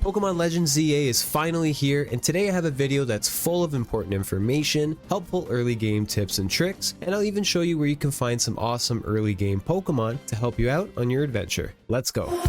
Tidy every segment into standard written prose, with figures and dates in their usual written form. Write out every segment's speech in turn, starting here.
Pokemon Legends ZA is finally here, and today I have a video that's full of important information, helpful early game tips and tricks, and I'll even show you where you can find some awesome early game Pokemon to help you out on your adventure. Let's go.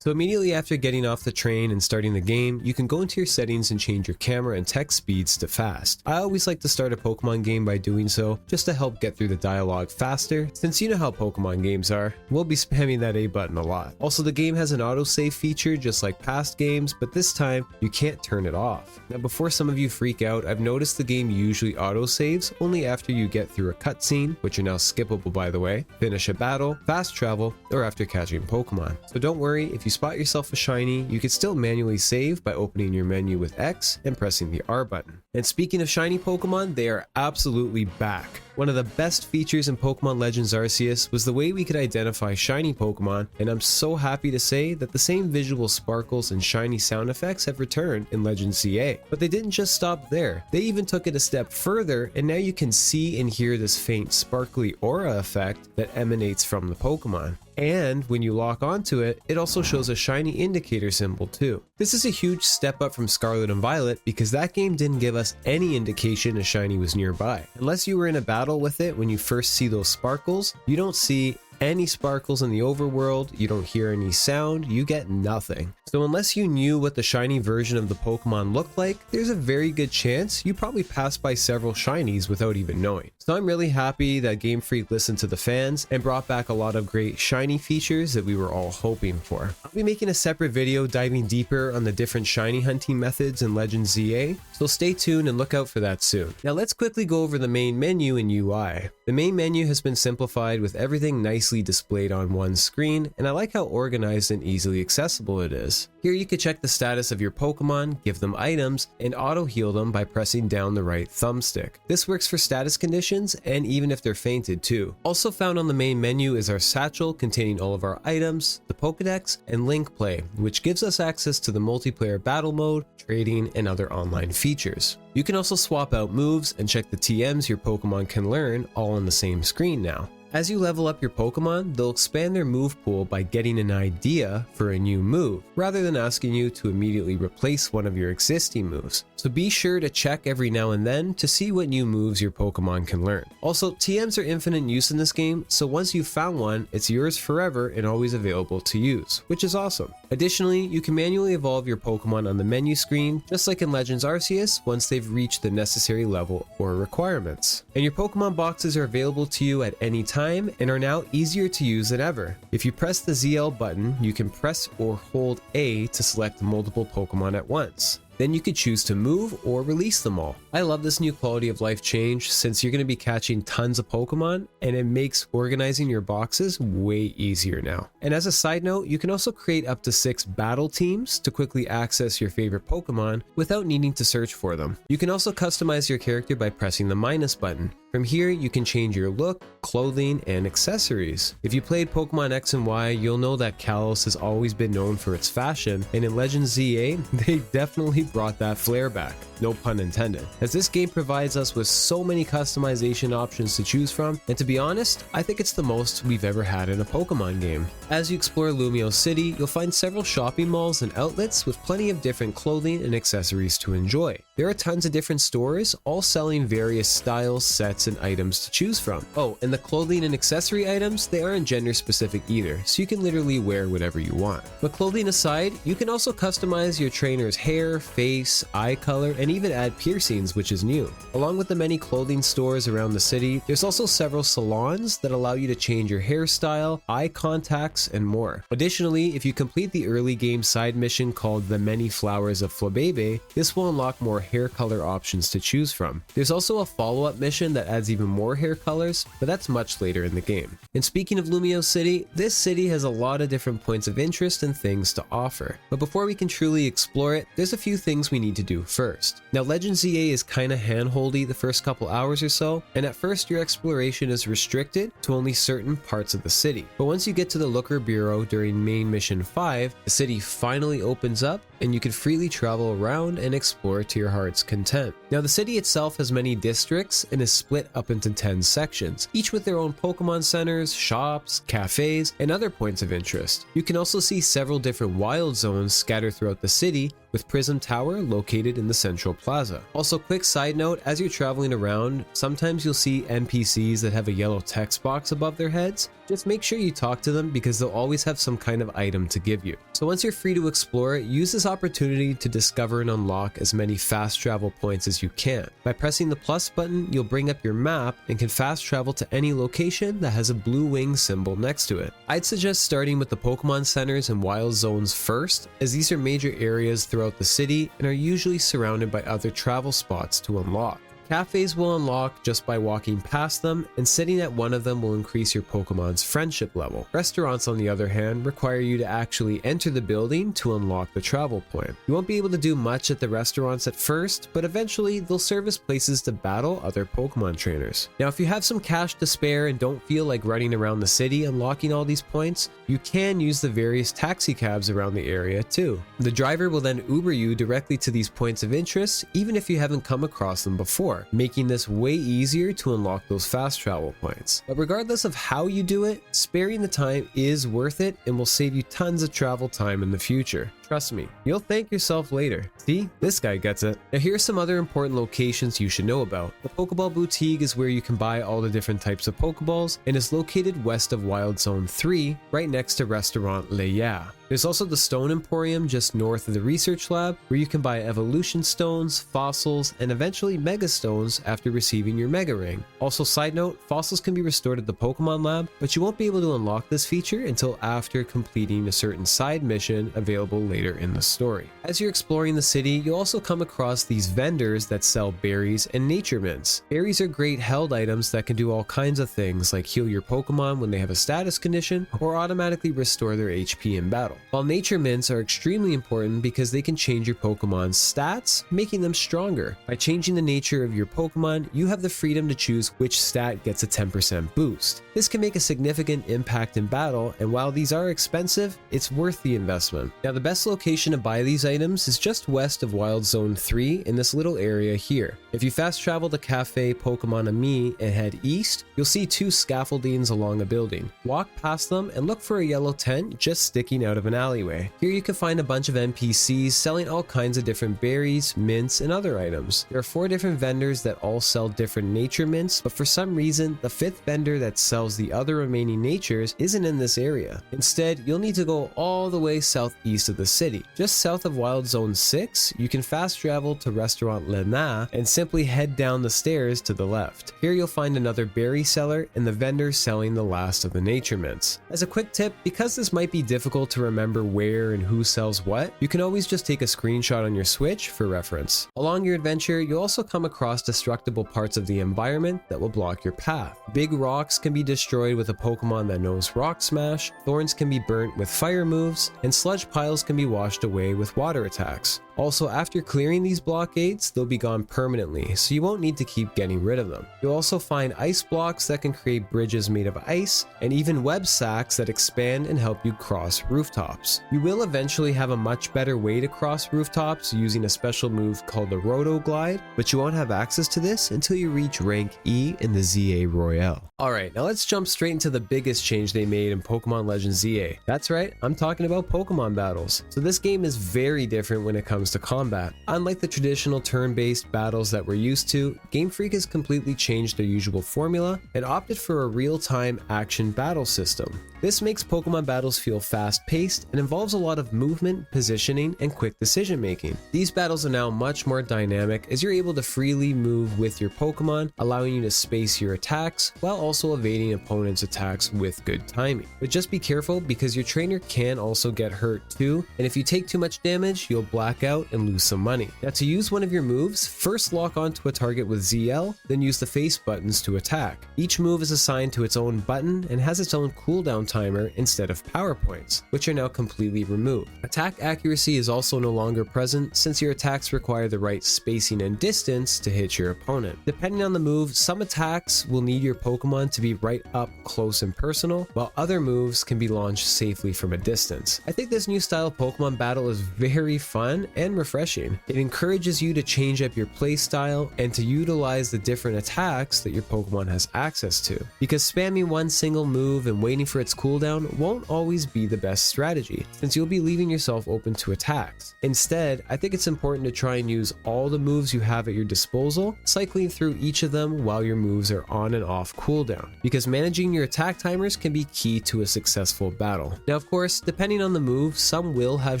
So immediately after getting off the train and starting the game, you can go into your settings and change your camera and text speeds to fast. I always like to start a Pokemon game by doing so, just to help get through the dialogue faster, since you know how Pokemon games are. We'll be spamming that A button a lot. Also, the game has an autosave feature just like past games, but this time you can't turn it off. Now before some of you freak out, I've noticed the game usually autosaves only after you get through a cutscene, which are now skippable by the way, finish a battle, fast travel, or after catching Pokemon. So don't worry, if you spot yourself a shiny, you can still manually save by opening your menu with X and pressing the R button. And speaking of shiny Pokemon, they are absolutely back. One of the best features in Pokemon Legends Arceus was the way we could identify shiny Pokemon, and I'm so happy to say that the same visual sparkles and shiny sound effects have returned in Legends ZA. But they didn't just stop there. They even took it a step further, and now you can see and hear this faint sparkly aura effect that emanates from the Pokemon. And when you lock onto it, it also shows a shiny indicator symbol too. This is a huge step up from Scarlet and Violet because that game didn't give us any indication a shiny was nearby. Unless you were in a battle with it when you first see those sparkles, you don't see any sparkles in the overworld, you don't hear any sound, you get nothing. So unless you knew what the shiny version of the Pokemon looked like, there's a very good chance you probably passed by several shinies without even knowing. So I'm really happy that Game Freak listened to the fans and brought back a lot of great shiny features that we were all hoping for. I'll be making a separate video diving deeper on the different shiny hunting methods in Legends ZA, so stay tuned and look out for that soon. Now let's quickly go over the main menu and UI. The main menu has been simplified with everything nicely displayed on one screen, and I like how organized and easily accessible it is. Here you can check the status of your Pokemon, give them items, and auto heal them by pressing down the right thumbstick. This works for status conditions and even if they're fainted too. Also found on the main menu is our satchel containing all of our items, the Pokedex, and Link Play, which gives us access to the multiplayer battle mode, trading, and other online features. You can also swap out moves and check the TMs your Pokemon can learn all on the same screen now. As you level up your Pokemon, they'll expand their move pool by getting an idea for a new move, rather than asking you to immediately replace one of your existing moves. So be sure to check every now and then to see what new moves your Pokemon can learn. Also, TMs are infinite use in this game, so once you've found one, it's yours forever and always available to use, which is awesome. Additionally, you can manually evolve your Pokemon on the menu screen, just like in Legends Arceus, once they've reached the necessary level or requirements. And your Pokemon boxes are available to you at any time and are now easier to use than ever. If you press the ZL button, you can press or hold A to select multiple Pokemon at once. Then you could choose to move or release them all. I love this new quality of life change since you're going to be catching tons of Pokemon, and it makes organizing your boxes way easier now. And as a side note, you can also create up to 6 battle teams to quickly access your favorite Pokemon without needing to search for them. You can also customize your character by pressing the minus button. From here, you can change your look, clothing, and accessories. If you played Pokemon X and Y, you'll know that Kalos has always been known for its fashion, and in Legends ZA, they definitely brought that flair back. No pun intended. As this game provides us with so many customization options to choose from, and to be honest, I think it's the most we've ever had in a Pokemon game. As you explore Lumiose City, you'll find several shopping malls and outlets with plenty of different clothing and accessories to enjoy. There are tons of different stores, all selling various styles, sets, and items to choose from. Oh, and the clothing and accessory items, they aren't gender specific either, so you can literally wear whatever you want. But clothing aside, you can also customize your trainer's hair, face, eye color, and even add piercings, which is new. Along with the many clothing stores around the city, there's also several salons that allow you to change your hairstyle, eye contacts, and more. Additionally, if you complete the early game side mission called The Many Flowers of Flabebe, this will unlock more hair color options to choose from. There's also a follow-up mission that adds even more hair colors, but that's much later in the game. And speaking of Lumiose City, this city has a lot of different points of interest and things to offer. But before we can truly explore it, there's a few things we need to do first. Now Legends ZA is kinda handholdy the first couple hours or so, and at first your exploration is restricted to only certain parts of the city. But once you get to the Looker Bureau during main mission 5, the city finally opens up and you can freely travel around and explore to your heart's content. Now the city itself has many districts and is split split up into 10 sections, each with their own Pokemon centers, shops, cafes, and other points of interest. You can also see several different wild zones scattered throughout the city, with Prism Tower located in the central plaza. Also, quick side note, as you're traveling around, sometimes you'll see NPCs that have a yellow text box above their heads. Just make sure you talk to them because they'll always have some kind of item to give you. So once you're free to explore, use this opportunity to discover and unlock as many fast travel points as you can. By pressing the plus button, you'll bring up your map and can fast travel to any location that has a blue wing symbol next to it. I'd suggest starting with the Pokemon centers and wild zones first, as these are major areas throughout the city and are usually surrounded by other travel spots to unlock. Cafes will unlock just by walking past them, and sitting at one of them will increase your Pokemon's friendship level. Restaurants, on the other hand, require you to actually enter the building to unlock the travel point. You won't be able to do much at the restaurants at first, but eventually they'll serve as places to battle other Pokemon trainers. Now, if you have some cash to spare and don't feel like running around the city unlocking all these points, you can use the various taxi cabs around the area too. The driver will then Uber you directly to these points of interest, even if you haven't come across them before, making this way easier to unlock those fast travel points. But regardless of how you do it, sparing the time is worth it and will save you tons of travel time in the future. Trust me, you'll thank yourself later. See, this guy gets it. Now here's some other important locations you should know about. The Pokeball Boutique is where you can buy all the different types of Pokeballs and is located west of Wild Zone 3, right next to Restaurant Leia. There's also the Stone Emporium just north of the Research Lab, where you can buy Evolution Stones, Fossils, and eventually Mega Stones after receiving your Mega Ring. Also, side note, Fossils can be restored at the Pokemon Lab, but you won't be able to unlock this feature until after completing a certain side mission available later in the story. As you're exploring the city, you'll also come across these vendors that sell berries and nature mints. Berries are great held items that can do all kinds of things, like heal your Pokemon when they have a status condition, or automatically restore their HP in battle. While nature mints are extremely important because they can change your Pokemon's stats, making them stronger. By changing the nature of your Pokemon, you have the freedom to choose which stat gets a 10% boost. This can make a significant impact in battle, and while these are expensive, it's worth the investment. Now, the best location to buy these items is just west of Wild Zone 3 in this little area here. If you fast travel to Cafe Pokemon Ami and head east, you'll see two scaffoldings along a building. Walk past them and look for a yellow tent just sticking out of an alleyway. Here you can find a bunch of NPCs selling all kinds of different berries, mints, and other items. There are 4 different vendors that all sell different nature mints, but for some reason, the 5th vendor that sells the other remaining natures isn't in this area. Instead, you'll need to go all the way southeast of the city. Just south of Wild Zone 6, you can fast travel to Restaurant Lena and simply head down the stairs to the left. Here you'll find another berry seller and the vendor selling the last of the nature mints. As a quick tip, because this might be difficult to remember where and who sells what, you can always just take a screenshot on your Switch for reference. Along your adventure, you'll also come across destructible parts of the environment that will block your path. Big rocks can be destroyed with a Pokemon that knows Rock Smash, thorns can be burnt with fire moves, and sludge piles can be washed away with water attacks. Also, after clearing these blockades, they'll be gone permanently, so you won't need to keep getting rid of them. You'll also find ice blocks that can create bridges made of ice, and even web sacks that expand and help you cross rooftops. You will eventually have a much better way to cross rooftops using a special move called the Roto Glide, but you won't have access to this until you reach rank E in the ZA Royale. Alright, now let's jump straight into the biggest change they made in Pokemon Legends ZA. That's right, I'm talking about Pokemon battles. So this game is very different when it comes to combat. Unlike the traditional turn-based battles that we're used to, Game Freak has completely changed their usual formula and opted for a real-time action battle system. This makes Pokemon battles feel fast-paced and involves a lot of movement, positioning, and quick decision-making. These battles are now much more dynamic as you're able to freely move with your Pokemon, allowing you to space your attacks while also evading opponents' attacks with good timing. But just be careful because your trainer can also get hurt too, and if you take too much damage, you'll black out and lose some money. Now, to use one of your moves, first lock onto a target with ZL, then use the face buttons to attack. Each move is assigned to its own button and has its own cooldown timer instead of power points, which are now completely removed. Attack accuracy is also no longer present since your attacks require the right spacing and distance to hit your opponent. Depending on the move, some attacks will need your Pokemon to be right up close and personal, while other moves can be launched safely from a distance. I think this new style of Pokemon battle is very fun and refreshing. It encourages you to change up your playstyle and to utilize the different attacks that your Pokemon has access to, because spamming one single move and waiting for its cooldown won't always be the best strategy, since you'll be leaving yourself open to attacks. Instead, I think it's important to try and use all the moves you have at your disposal, cycling through each of them while your moves are on and off cooldown, because managing your attack timers can be key to a successful battle. Now, of course, depending on the move, some will have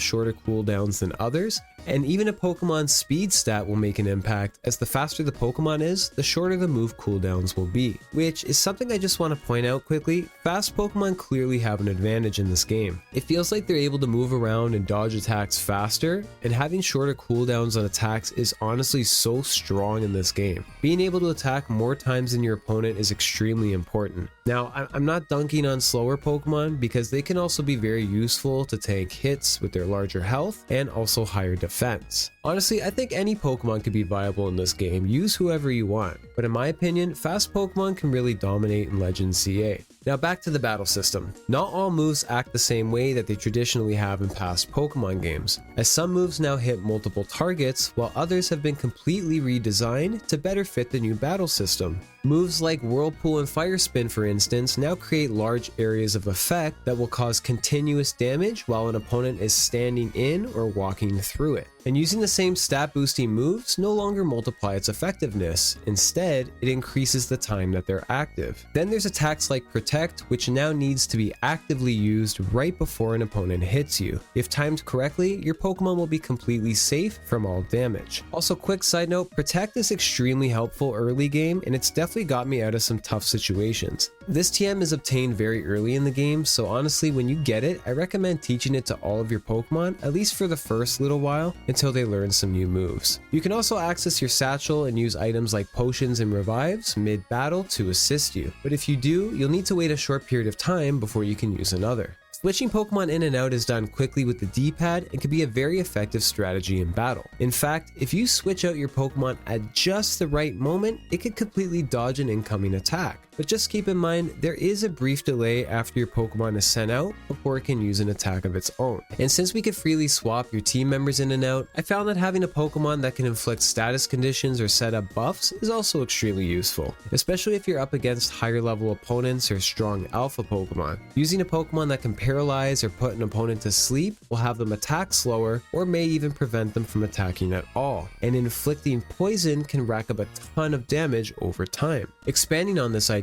shorter cooldowns than others, and even a Pokemon's speed stat will make an impact, as the faster the Pokemon is, the shorter the move cooldowns will be. Which is something I just want to point out quickly, fast Pokemon clearly have an advantage in this game. It feels like they're able to move around and dodge attacks faster, and having shorter cooldowns on attacks is honestly so strong in this game. Being able to attack more times than your opponent is extremely important. Now, I'm not dunking on slower Pokemon, because they can also be very useful to tank hits with their larger health and also higher defense. Honestly, I think any Pokemon could be viable in this game, use whoever you want, but in my opinion, fast Pokemon can really dominate in Legends CA. Now back to the battle system. Not all moves act the same way that they traditionally have in past Pokemon games, as some moves now hit multiple targets, while others have been completely redesigned to better fit the new battle system. Moves like Whirlpool and Fire Spin, for instance, now create large areas of effect that will cause continuous damage while an opponent is standing in or walking through it. And using the same stat boosting moves no longer multiply its effectiveness. Instead, it increases the time that they're active. Then there's attacks like Protect, which now needs to be actively used right before an opponent hits you. If timed correctly, your Pokemon will be completely safe from all damage. Also, quick side note, Protect is extremely helpful early game, and it's definitely got me out of some tough situations. This TM is obtained very early in the game, so honestly, when you get it, I recommend teaching it to all of your Pokemon, at least for the first little while, until they learn some new moves. You can also access your satchel and use items like potions and revives mid-battle to assist you, but if you do, you'll need to wait a short period of time before you can use another. Switching Pokemon in and out is done quickly with the D-pad and can be a very effective strategy in battle. In fact, if you switch out your Pokemon at just the right moment, it could completely dodge an incoming attack. But just keep in mind, there is a brief delay after your Pokemon is sent out before it can use an attack of its own. And since we could freely swap your team members in and out, I found that having a Pokemon that can inflict status conditions or set up buffs is also extremely useful, especially if you're up against higher level opponents or strong alpha Pokemon. Using a Pokemon that can paralyze or put an opponent to sleep will have them attack slower or may even prevent them from attacking at all. And inflicting poison can rack up a ton of damage over time. Expanding on this idea,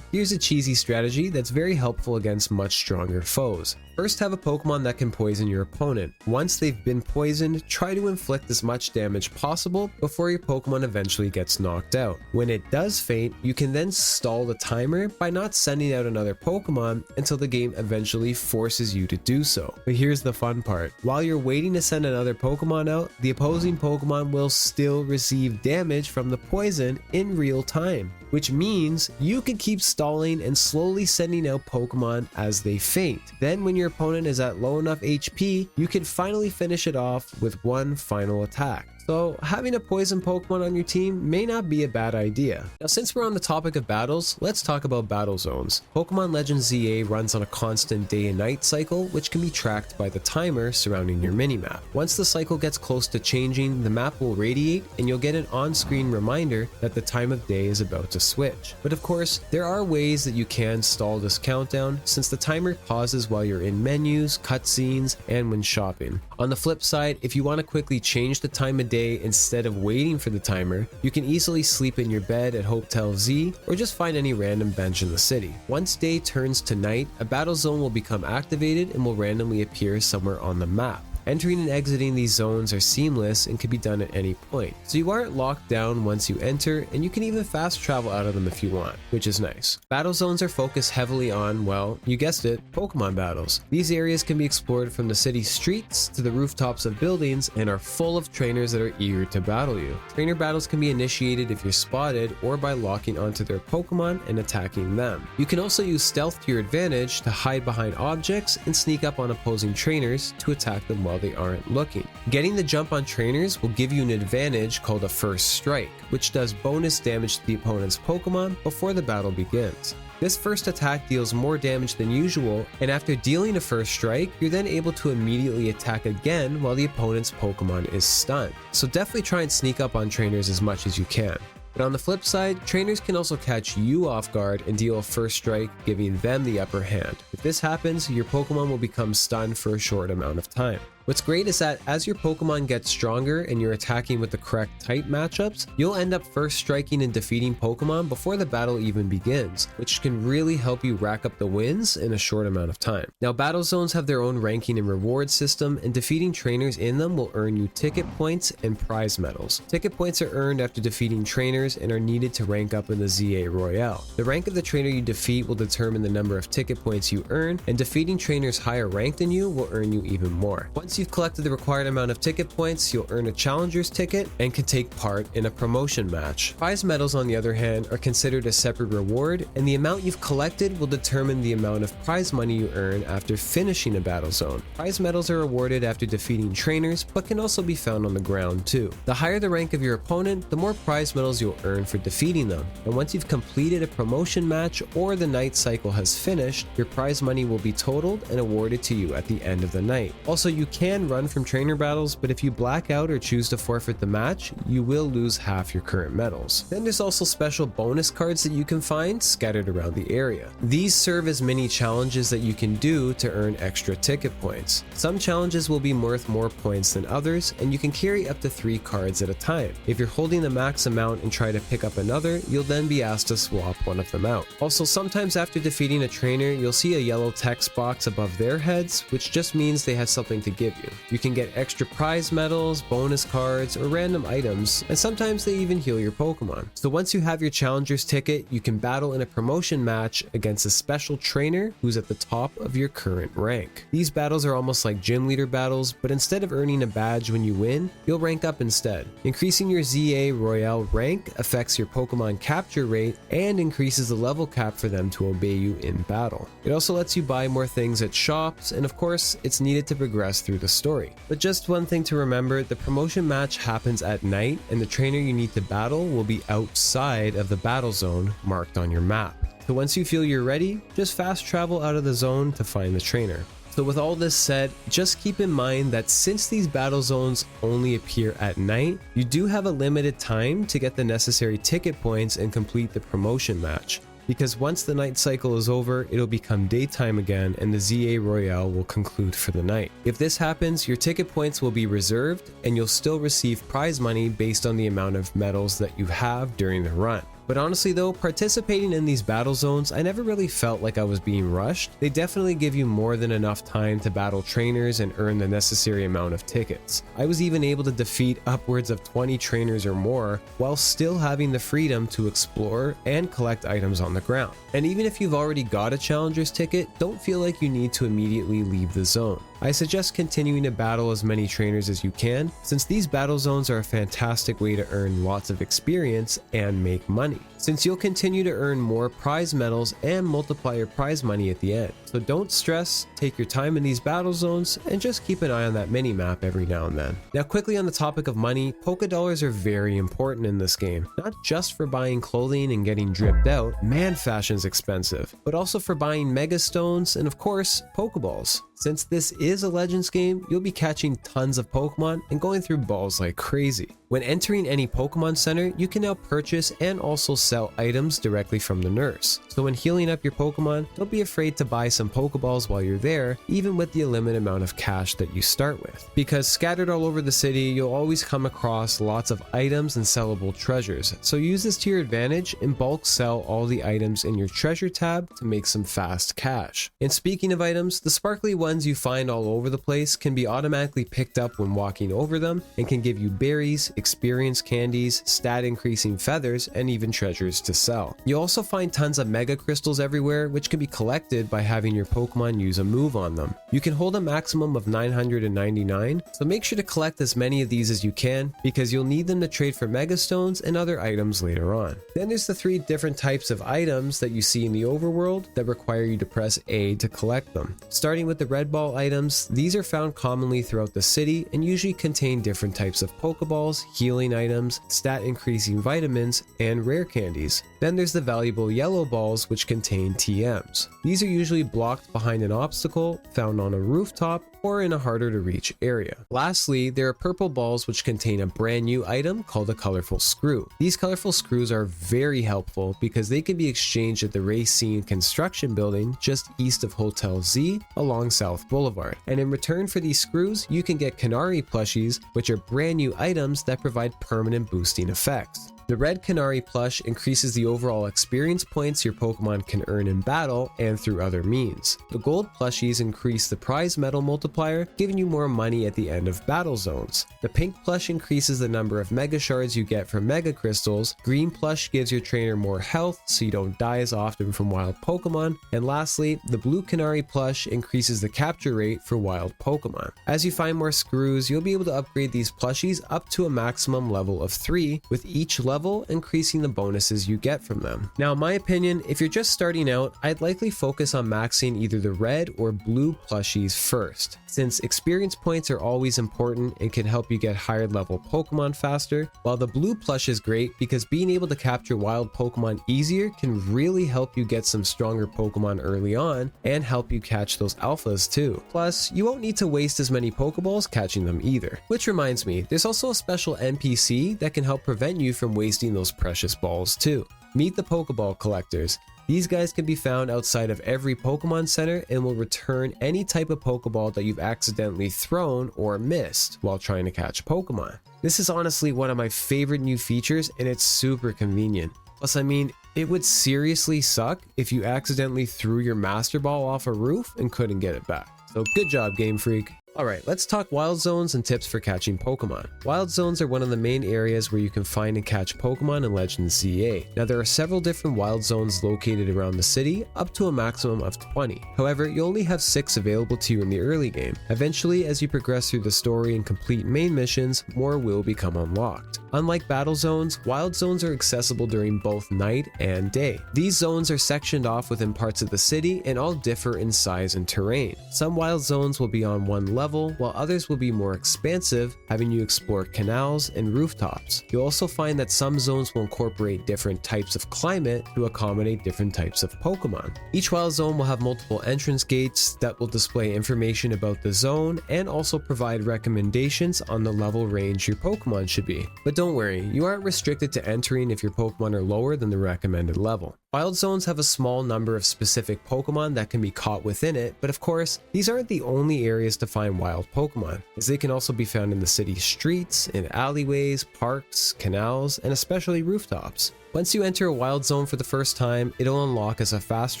here's a cheesy strategy that's very helpful against much stronger foes. First, have a Pokemon that can poison your opponent. Once they've been poisoned, try to inflict as much damage possible before your Pokemon eventually gets knocked out. When it does faint, you can then stall the timer by not sending out another Pokemon until the game eventually forces you to do so. But here's the fun part. While you're waiting to send another Pokemon out, the opposing Pokemon will still receive damage from the poison in real time, which means you can keep stalling and slowly sending out Pokemon as they faint. Then when your opponent is at low enough HP, you can finally finish it off with one final attack. So having a poison Pokemon on your team may not be a bad idea. Now, since we're on the topic of battles, let's talk about battle zones. Pokemon Legends ZA runs on a constant day and night cycle, which can be tracked by the timer surrounding your minimap. Once the cycle gets close to changing, the map will radiate and you'll get an on-screen reminder that the time of day is about to switch. But of course, there are ways that you can stall this countdown, since the timer pauses while you're in menus, cutscenes, and when shopping. On the flip side, if you want to quickly change the time of day instead of waiting for the timer, you can easily sleep in your bed at Hotel Z or just find any random bench in the city. Once day turns to night, a battle zone will become activated and will randomly appear somewhere on the map. Entering and exiting these zones are seamless and can be done at any point, so you aren't locked down once you enter, and you can even fast travel out of them if you want, which is nice. Battle zones are focused heavily on, well, you guessed it, Pokemon battles. These areas can be explored from the city streets to the rooftops of buildings and are full of trainers that are eager to battle you. Trainer battles can be initiated if you're spotted or by locking onto their Pokemon and attacking them. You can also use stealth to your advantage to hide behind objects and sneak up on opposing trainers to attack them while they aren't looking. Getting the jump on trainers will give you an advantage called a first strike, which does bonus damage to the opponent's Pokemon before the battle begins. This first attack deals more damage than usual, and after dealing a first strike, you're then able to immediately attack again while the opponent's Pokemon is stunned. So definitely try and sneak up on trainers as much as you can. But on the flip side, trainers can also catch you off guard and deal a first strike, giving them the upper hand. If this happens, your Pokemon will become stunned for a short amount of time. What's great is that as your Pokemon gets stronger and you're attacking with the correct type matchups, you'll end up first striking and defeating Pokemon before the battle even begins, which can really help you rack up the wins in a short amount of time. Now, battle zones have their own ranking and reward system, and defeating trainers in them will earn you ticket points and prize medals. Ticket points are earned after defeating trainers and are needed to rank up in the ZA Royale. The rank of the trainer you defeat will determine the number of ticket points you earn, and defeating trainers higher ranked than you will earn you even more. Once you've collected the required amount of ticket points, you'll earn a challenger's ticket and can take part in a promotion match. Prize medals, on the other hand, are considered a separate reward, and the amount you've collected will determine the amount of prize money you earn after finishing a battle zone. Prize medals are awarded after defeating trainers, but can also be found on the ground too. The higher the rank of your opponent, the more prize medals you'll earn for defeating them, and once you've completed a promotion match or the night cycle has finished, your prize money will be totaled and awarded to you at the end of the night. Also, you can run from trainer battles, but if you black out or choose to forfeit the match, you will lose half your current medals. Then there's also special bonus cards that you can find scattered around the area. These serve as mini challenges that you can do to earn extra ticket points. Some challenges will be worth more points than others, and you can carry up to 3 cards at a time. If you're holding the max amount and try to pick up another, you'll then be asked to swap one of them out. Also, sometimes after defeating a trainer, you'll see a yellow text box above their heads, which just means they have something to give you. You can get extra prize medals, bonus cards, or random items, and sometimes they even heal your Pokemon. So once you have your challenger's ticket, you can battle in a promotion match against a special trainer who's at the top of your current rank. These battles are almost like gym leader battles, but instead of earning a badge when you win, you'll rank up instead. Increasing your ZA Royale rank affects your Pokemon capture rate and increases the level cap for them to obey you in battle. It also lets you buy more things at shops, and of course, it's needed to progress through the story. But just one thing to remember, the promotion match happens at night, and the trainer you need to battle will be outside of the battle zone marked on your map. So once you feel you're ready, just fast travel out of the zone to find the trainer. So with all this said, just keep in mind that since these battle zones only appear at night, you do have a limited time to get the necessary ticket points and complete the promotion match. Because once the night cycle is over, it'll become daytime again and the ZA Royale will conclude for the night. If this happens, your ticket points will be reserved and you'll still receive prize money based on the amount of medals that you have during the run. But honestly though, participating in these battle zones, I never really felt like I was being rushed. They definitely give you more than enough time to battle trainers and earn the necessary amount of tickets. I was even able to defeat upwards of 20 trainers or more while still having the freedom to explore and collect items on the ground. And even if you've already got a challenger's ticket, don't feel like you need to immediately leave the zone. I suggest continuing to battle as many trainers as you can, since these battle zones are a fantastic way to earn lots of experience and make money, since you'll continue to earn more prize medals and multiply your prize money at the end. So don't stress, take your time in these battle zones, and just keep an eye on that mini map every now and then. Now quickly on the topic of money, Poké Dollars are very important in this game, not just for buying clothing and getting dripped out, man fashion's expensive, but also for buying Mega Stones and of course, Pokeballs. Since this is a Legends game, you'll be catching tons of Pokemon and going through balls like crazy. When entering any Pokemon Center, you can now purchase and also sell items directly from the nurse. So when healing up your Pokemon, don't be afraid to buy some Pokeballs while you're there, even with the limited amount of cash that you start with. Because scattered all over the city, you'll always come across lots of items and sellable treasures. So use this to your advantage and bulk sell all the items in your treasure tab to make some fast cash. And speaking of items, the sparkly ones you find all over the place can be automatically picked up when walking over them and can give you berries, experience candies, stat increasing feathers, and even treasures to sell. You'll also find tons of mega crystals everywhere, which can be collected by having your Pokemon use a move on them. You can hold a maximum of 999, so make sure to collect as many of these as you can because you'll need them to trade for mega stones and other items later on. Then there's the 3 different types of items that you see in the overworld that require you to press A to collect them. Starting with the red ball items, these are found commonly throughout the city and usually contain different types of Pokeballs, healing items, stat increasing vitamins, and rare candies. Then there's the valuable yellow balls, which contain TMs. These are usually blocked behind an obstacle, found on a rooftop, or in a harder to reach area. Lastly, there are purple balls which contain a brand new item called a Colourful Screw. These colorful screws are very helpful because they can be exchanged at the Racine construction building just east of Hotel Z along South Boulevard. And in return for these screws, you can get Canari plushies, which are brand new items that provide permanent boosting effects. The red Canari plush increases the overall experience points your Pokemon can earn in battle and through other means. The gold plushies increase the prize medal multiplier, giving you more money at the end of battle zones. The pink plush increases the number of mega shards you get from mega crystals. Green plush gives your trainer more health so you don't die as often from wild Pokemon. And lastly, the blue Canari plush increases the capture rate for wild Pokemon. As you find more screws, you'll be able to upgrade these plushies up to a maximum level of 3, with each level increasing the bonuses you get from them. Now, in my opinion, if you're just starting out, I'd likely focus on maxing either the red or blue plushies first, since experience points are always important and can help you get higher level Pokemon faster, while the blue plush is great because being able to capture wild Pokemon easier can really help you get some stronger Pokemon early on and help you catch those alphas too. Plus, you won't need to waste as many Pokeballs catching them either. Which reminds me, there's also a special NPC that can help prevent you from wasting those precious balls too. Meet the Pokeball collectors. These guys can be found outside of every Pokemon Center and will return any type of Pokeball that you've accidentally thrown or missed while trying to catch Pokemon. This is honestly one of my favorite new features and it's super convenient. Plus, I mean, it would seriously suck if you accidentally threw your Master Ball off a roof and couldn't get it back. So good job, Game Freak. Alright, let's talk wild zones and tips for catching Pokemon. Wild zones are one of the main areas where you can find and catch Pokemon in Legends ZA. Now there are several different wild zones located around the city, up to a maximum of 20. However, you only have 6 available to you in the early game. Eventually, as you progress through the story and complete main missions, more will become unlocked. Unlike battle zones, wild zones are accessible during both night and day. These zones are sectioned off within parts of the city and all differ in size and terrain. Some wild zones will be on one level, while others will be more expansive, having you explore canals and rooftops. You'll also find that some zones will incorporate different types of climate to accommodate different types of Pokemon. Each wild zone will have multiple entrance gates that will display information about the zone and also provide recommendations on the level range your Pokemon should be. But don't worry, you aren't restricted to entering if your Pokemon are lower than the recommended level. Wild zones have a small number of specific Pokemon that can be caught within it, but of course, these aren't the only areas to find wild Pokemon, as they can also be found in the city streets, in alleyways, parks, canals, and especially rooftops. Once you enter a wild zone for the first time, it'll unlock as a fast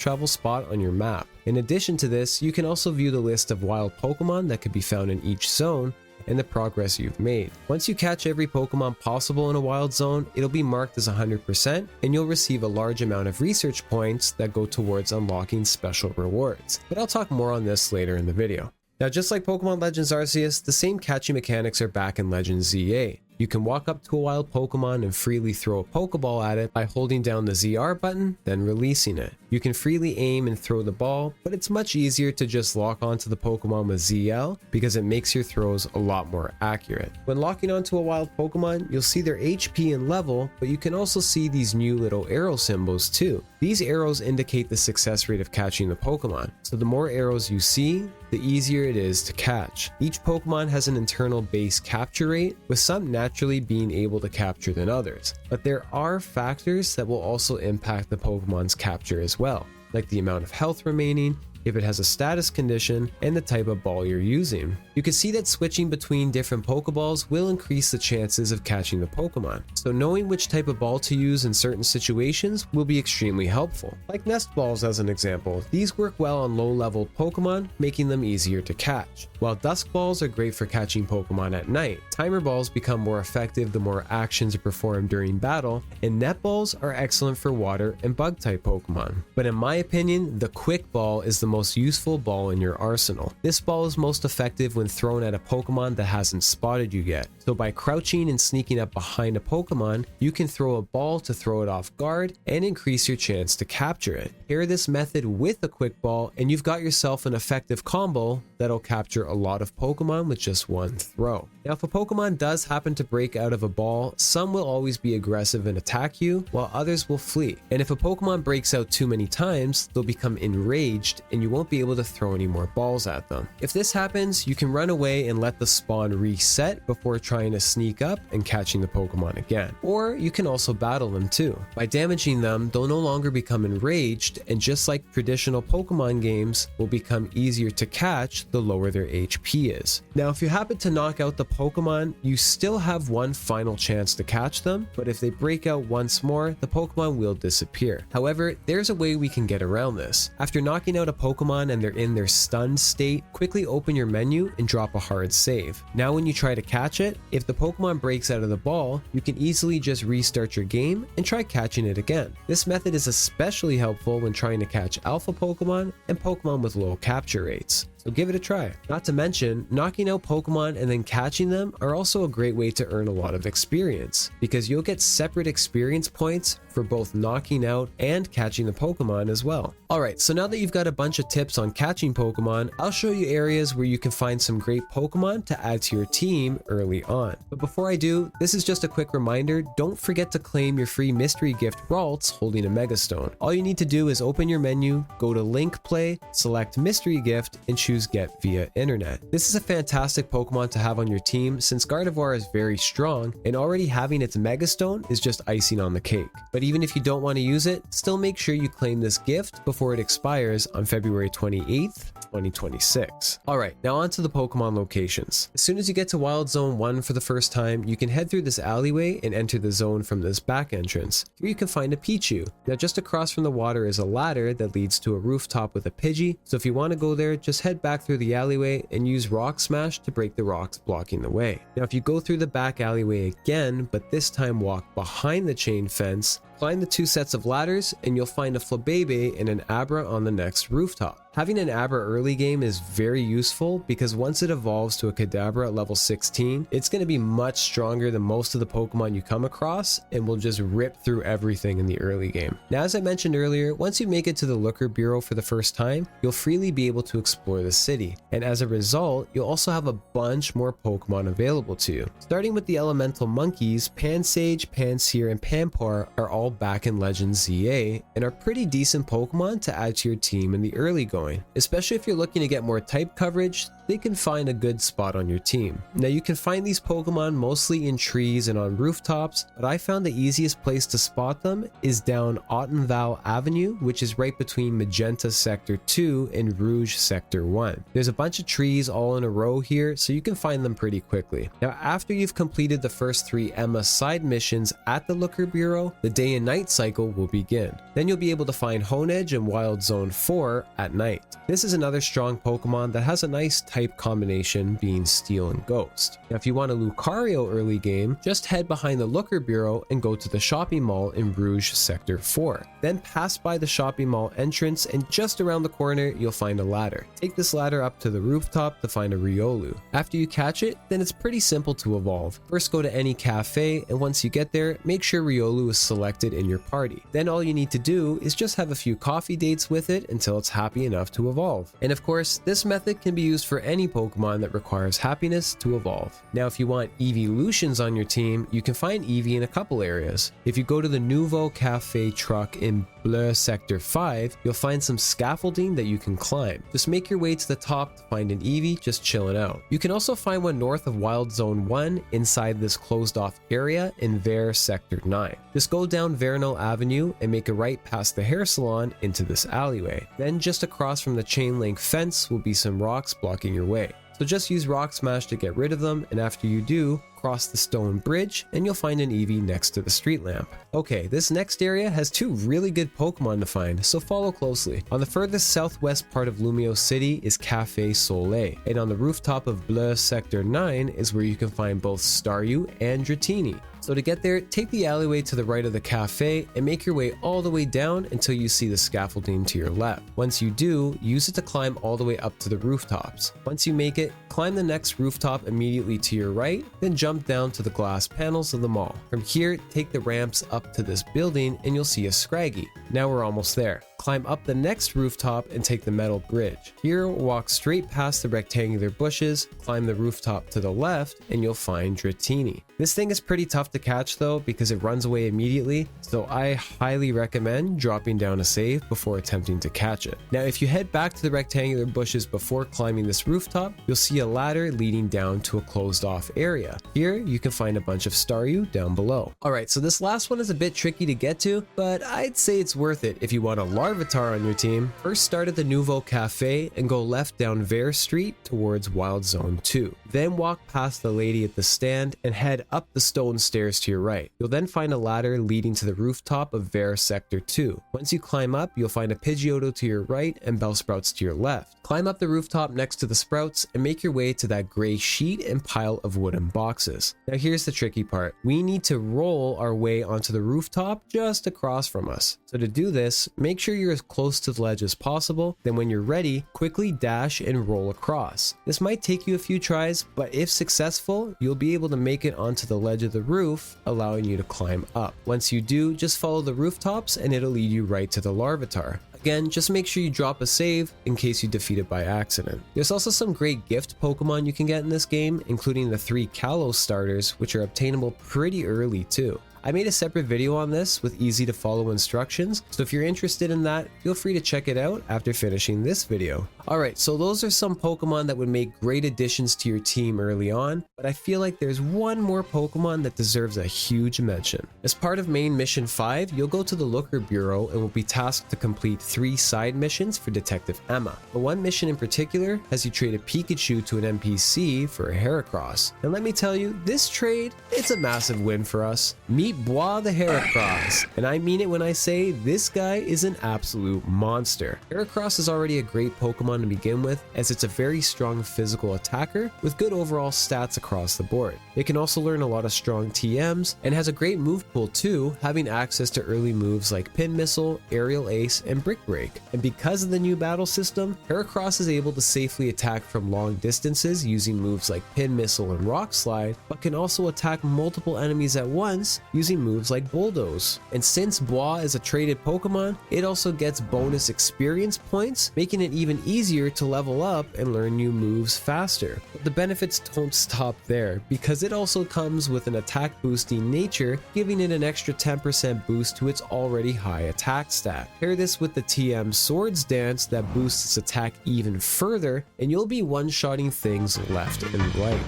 travel spot on your map. In addition to this, you can also view the list of wild Pokemon that can be found in each zone, and the progress you've made. Once you catch every Pokemon possible in a wild zone, it'll be marked as 100% and you'll receive a large amount of research points that go towards unlocking special rewards. But I'll talk more on this later in the video. Now, just like Pokemon Legends Arceus, the same catching mechanics are back in Legends ZA. You can walk up to a wild Pokemon and freely throw a Pokeball at it by holding down the ZR button, then releasing it. You can freely aim and throw the ball, but it's much easier to just lock onto the Pokemon with ZL because it makes your throws a lot more accurate. When locking onto a wild Pokemon, you'll see their HP and level, but you can also see these new little arrow symbols too. These arrows indicate the success rate of catching the Pokemon, so the more arrows you see, the easier it is to catch. Each Pokemon has an internal base capture rate, with some naturally being able to capture than others, but there are factors that will also impact the Pokemon's capture as well, like the amount of health remaining, if it has a status condition, and the type of ball you're using. You can see that switching between different Pokeballs will increase the chances of catching the Pokemon, so knowing which type of ball to use in certain situations will be extremely helpful. Like Nest Balls as an example, these work well on low-level Pokemon, making them easier to catch. While Dusk Balls are great for catching Pokemon at night, Timer Balls become more effective the more actions are performed during battle, and Net Balls are excellent for water and bug-type Pokemon. But in my opinion, the Quick Ball is the most useful ball in your arsenal. This ball is most effective when thrown at a Pokemon that hasn't spotted you yet. So by crouching and sneaking up behind a Pokemon, you can throw a ball to throw it off guard and increase your chance to capture it. Pair this method with a Quick Ball and you've got yourself an effective combo that'll capture a lot of Pokemon with just one throw. Now if a Pokemon does happen to break out of a ball, some will always be aggressive and attack you, while others will flee. And if a Pokemon breaks out too many times, they'll become enraged and you won't be able to throw any more balls at them. If this happens, you can run away and let the spawn reset before trying to sneak up and catching the Pokemon again. Or you can also battle them too. By damaging them, they'll no longer become enraged, and just like traditional Pokemon games, will become easier to catch the lower their HP is. Now if you happen to knock out the Pokemon, you still have one final chance to catch them, but if they break out once more, the Pokemon will disappear. However, there's a way we can get around this. After knocking out a Pokemon and they're in their stunned state, quickly open your menu and drop a hard save. Now when you try to catch it, if the Pokemon breaks out of the ball, you can easily just restart your game and try catching it again. This method is especially helpful when trying to catch alpha Pokemon and Pokemon with low capture rates. So give it a try. Not to mention, knocking out Pokemon and then catching them are also a great way to earn a lot of experience, because you'll get separate experience points for both knocking out and catching the Pokemon as well. Alright, so now that you've got a bunch of tips on catching Pokemon, I'll show you areas where you can find some great Pokemon to add to your team early on. But before I do, this is just a quick reminder, don't forget to claim your free mystery gift Ralts holding a Megastone. All you need to do is open your menu, go to Link Play, select Mystery Gift, and choose Get via Internet. This is a fantastic Pokemon to have on your team since Gardevoir is very strong, and already having its Megastone is just icing on the cake. But even if you don't want to use it, still make sure you claim this gift before it expires on February 28th, 2026. Alright, now on to the Pokemon locations. As soon as you get to Wild Zone 1 for the first time, you can head through this alleyway and enter the zone from this back entrance. Here you can find a Pichu. Now just across from the water is a ladder that leads to a rooftop with a Pidgey, so if you want to go there, just head back through the alleyway and use Rock Smash to break the rocks blocking the way. Now if you go through the back alleyway again, but this time walk behind the chain fence, climb the 2 sets of ladders and you'll find a Flabébé and an Abra on the next rooftop. Having an Abra early game is very useful because once it evolves to a Kadabra at level 16, it's going to be much stronger than most of the Pokemon you come across and will just rip through everything in the early game. Now as I mentioned earlier, once you make it to the Looker Bureau for the first time, you'll freely be able to explore the city, and as a result, you'll also have a bunch more Pokemon available to you. Starting with the elemental monkeys, Pansage, Pansear, and Pampar are all back in Legends ZA and are pretty decent Pokemon to add to your team in the early going. Especially if you're looking to get more type coverage, they can find a good spot on your team. Now you can find these Pokemon mostly in trees and on rooftops, but I found the easiest place to spot them is down Autumnval Avenue, which is right between Magenta Sector 2 and Rouge Sector 1. There's a bunch of trees all in a row here, so you can find them pretty quickly. Now after you've completed the first 3 Emma side missions at the Looker Bureau, the day and night cycle will begin. Then you'll be able to find Honedge and Wild Zone 4 at night. This is another strong Pokemon that has a nice type combination being Steel and Ghost. Now if you want a Lucario early game, just head behind the Looker Bureau and go to the shopping mall in Rouge Sector 4. Then pass by the shopping mall entrance and just around the corner you'll find a ladder. Take this ladder up to the rooftop to find a Riolu. After you catch it, then it's pretty simple to evolve. First go to any cafe, and once you get there, make sure Riolu is selected selected in your party. Then all you need to do is just have a few coffee dates with it until it's happy enough to evolve. And of course, this method can be used for any Pokemon that requires happiness to evolve. Now, if you want evolutions on your team, you can find Eevee in a couple areas. If you go to the Nouveau Cafe truck in Bleu Sector 5, you'll find some scaffolding that you can climb. Just make your way to the top to find an Eevee just chilling out. You can also find one north of Wild Zone 1 inside this closed off area in Vert Sector 9. Just go down Vernal Avenue and make a right past the hair salon into this alleyway. Then just across from the chain link fence will be some rocks blocking your way. So just use Rock Smash to get rid of them, and after you do, cross the stone bridge and you'll find an Eevee next to the street lamp. Okay, this next area has two really good Pokemon to find, so follow closely. On the furthest southwest part of Lumiose City is Cafe Soleil, and on the rooftop of Bleu Sector 9 is where you can find both Staryu and Dratini. So to get there, take the alleyway to the right of the cafe and make your way all the way down until you see the scaffolding to your left. Once you do, use it to climb all the way up to the rooftops. Once you make it, climb the next rooftop immediately to your right, then jump down to the glass panels of the mall. From here, take the ramps up to this building and you'll see a Scraggy. Now we're almost there. Climb up the next rooftop and take the metal bridge. Here, walk straight past the rectangular bushes, climb the rooftop to the left, and you'll find Dratini. This thing is pretty tough to catch though because it runs away immediately, so I highly recommend dropping down a save before attempting to catch it. Now if you head back to the rectangular bushes before climbing this rooftop, you'll see a ladder leading down to a closed off area. Here you can find a bunch of Staryu down below. Alright, so this last one is a bit tricky to get to, but I'd say it's worth it if you want a Larvitar on your team. First start at the Nouveau Cafe and go left down Vert Street towards Wild Zone 2. Then walk past the lady at the stand and head up the stone stairs to your right. You'll then find a ladder leading to the rooftop of Vert Sector 2. Once you climb up, you'll find a Pidgeotto to your right and Bellsprouts to your left. Climb up the rooftop next to the Sprouts and make your way to that gray sheet and pile of wooden boxes. Now here's the tricky part. We need to roll our way onto the rooftop just across from us. So to do this, make sure you're as close to the ledge as possible. Then when you're ready, quickly dash and roll across. This might take you a few tries, but if successful, you'll be able to make it onto the ledge of the roof, allowing you to climb up. Once you do, just follow the rooftops and it'll lead you right to the Larvitar. Again, just make sure you drop a save in case you defeat it by accident. There's also some great gift Pokemon you can get in this game, including the 3 Kalos starters, which are obtainable pretty early too. I made a separate video on this with easy to follow instructions, so if you're interested in that, feel free to check it out after finishing this video. Alright, so those are some Pokemon that would make great additions to your team early on, but I feel like there's one more Pokemon that deserves a huge mention. As part of main mission 5, you'll go to the Looker Bureau and will be tasked to complete 3 side missions for Detective Emma. But one mission in particular has you trade a Pikachu to an NPC for a Heracross. And let me tell you, this trade, it's a massive win for us. Meet Bois the Heracross, and I mean it when I say this guy is an absolute monster. Heracross is already a great Pokemon to begin with, as it's a very strong physical attacker with good overall stats across the board. It can also learn a lot of strong TMs and has a great move pool too, having access to early moves like Pin Missile, Aerial Ace, and Brick Break. And because of the new battle system, Heracross is able to safely attack from long distances using moves like Pin Missile and Rock Slide, but can also attack multiple enemies at once using moves like Bulldoze. And since Bois is a traded Pokemon, it also gets bonus experience points, making it even easier to level up and learn new moves faster. But the benefits don't stop there, because it also comes with an attack boosting nature, giving it an extra 10% boost to its already high attack stat. Pair this with the TM Swords Dance that boosts its attack even further, and you'll be one-shotting things left and right.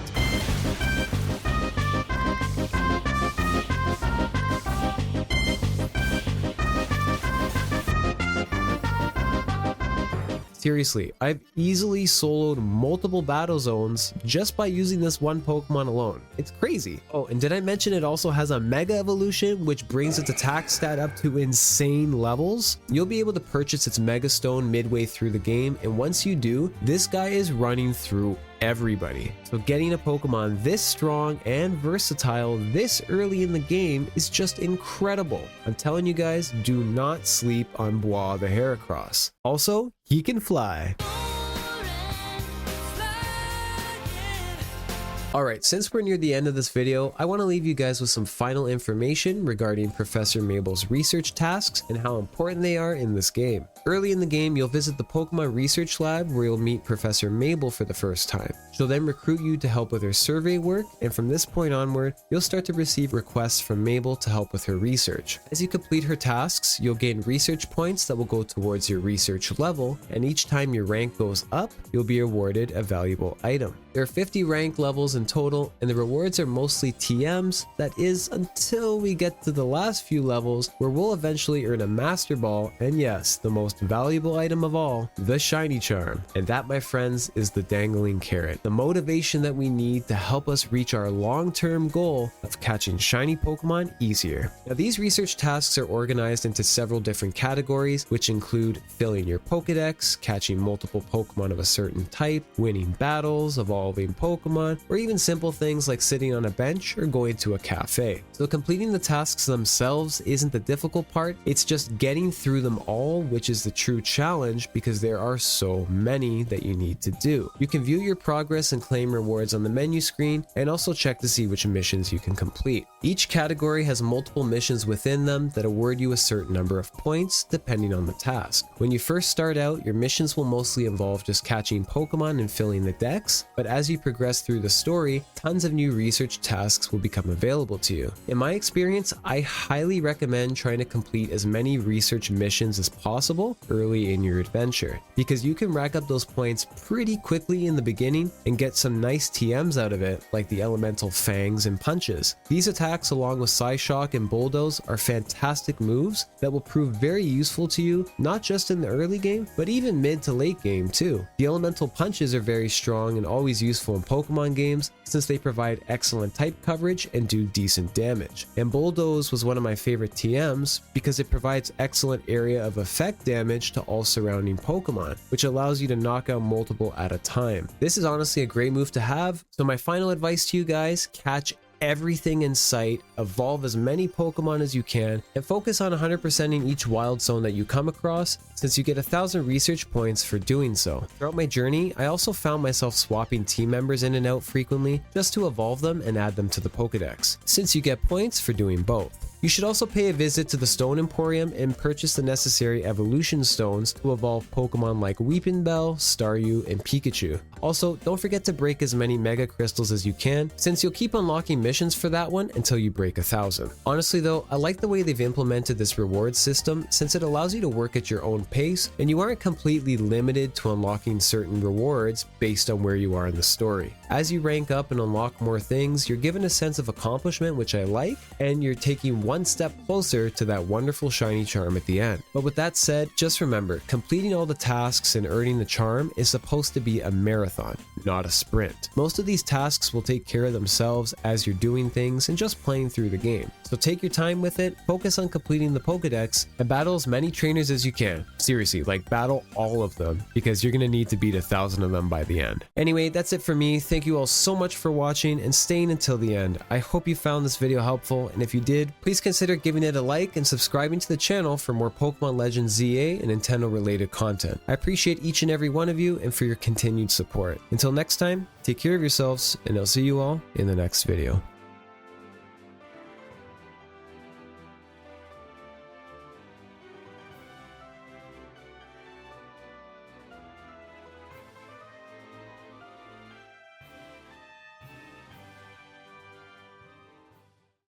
Seriously, I've easily soloed multiple battle zones just by using this one Pokemon alone. It's crazy. Oh, and did I mention it also has a Mega Evolution, which brings its attack stat up to insane levels? You'll be able to purchase its Mega Stone midway through the game, and once you do, this guy is running through everybody. So getting a Pokemon this strong and versatile this early in the game is just incredible. I'm telling you guys, do not sleep on Bois the Heracross. Also, he can fly. Alright, since we're near the end of this video, I want to leave you guys with some final information regarding Professor Mable's research tasks and how important they are in this game. Early in the game, you'll visit the Pokemon Research Lab where you'll meet Professor Mable for the first time. She'll then recruit you to help with her survey work, and from this point onward, you'll start to receive requests from Mable to help with her research. As you complete her tasks, you'll gain research points that will go towards your research level, and each time your rank goes up, you'll be awarded a valuable item. There are 50 rank levels in total, and the rewards are mostly TMs, that is until we get to the last few levels where we'll eventually earn a Master Ball, and yes, the most valuable item of all, the Shiny Charm. And that, my friends, is the dangling carrot, the motivation that we need to help us reach our long-term goal of catching shiny Pokemon easier. Now, these research tasks are organized into several different categories, which include filling your Pokedex, catching multiple Pokemon of a certain type, winning battles, evolving Pokemon, or even simple things like sitting on a bench or going to a cafe. So completing the tasks themselves isn't the difficult part, it's just getting through them all, which is the true challenge because there are so many that you need to do. You can view your progress and claim rewards on the menu screen, and also check to see which missions you can complete. Each category has multiple missions within them that award you a certain number of points depending on the task. When you first start out, your missions will mostly involve just catching Pokemon and filling the dex, but as you progress through the story, tons of new research tasks will become available to you. In my experience, I highly recommend trying to complete as many research missions as possible early in your adventure, because you can rack up those points pretty quickly in the beginning and get some nice TMs out of it, like the elemental fangs and punches. These attacks, along with Psyshock and Bulldoze, are fantastic moves that will prove very useful to you, not just in the early game, but even mid to late game too. The elemental punches are very strong and always useful in Pokemon games since they provide excellent type coverage and do decent damage. And Bulldoze was one of my favorite TMs because it provides excellent area of effect damage to all surrounding Pokemon, which allows you to knock out multiple at a time. This is honestly a great move to have, so my final advice to you guys: catch everything in sight, evolve as many Pokemon as you can, and focus on 100%ing each wild zone that you come across, since you get 1,000 research points for doing so. Throughout my journey, I also found myself swapping team members in and out frequently just to evolve them and add them to the Pokedex, since you get points for doing both. You should also pay a visit to the Stone Emporium and purchase the necessary evolution stones to evolve Pokemon like Weepinbell, Staryu, and Pikachu. Also, don't forget to break as many Mega Crystals as you can, since you'll keep unlocking missions for that one until you break 1,000. Honestly though, I like the way they've implemented this reward system, since it allows you to work at your own pace and you aren't completely limited to unlocking certain rewards based on where you are in the story. As you rank up and unlock more things, you're given a sense of accomplishment, which I like, and you're taking one step closer to that wonderful shiny charm at the end. But with that said, just remember, completing all the tasks and earning the charm is supposed to be a marathon, not a sprint. Most of these tasks will take care of themselves as you're doing things and just playing through the game. So take your time with it, focus on completing the Pokedex, and battle as many trainers as you can. Seriously, like battle all of them, because you're gonna need to beat 1,000 of them by the end. Anyway, that's it for me. Thank you all so much for watching and staying until the end. I hope you found this video helpful, and if you did, please consider giving it a like and subscribing to the channel for more Pokemon Legends ZA and Nintendo related content. I appreciate each and every one of you and for your continued support. Until next time, take care of yourselves, and I'll see you all in the next video.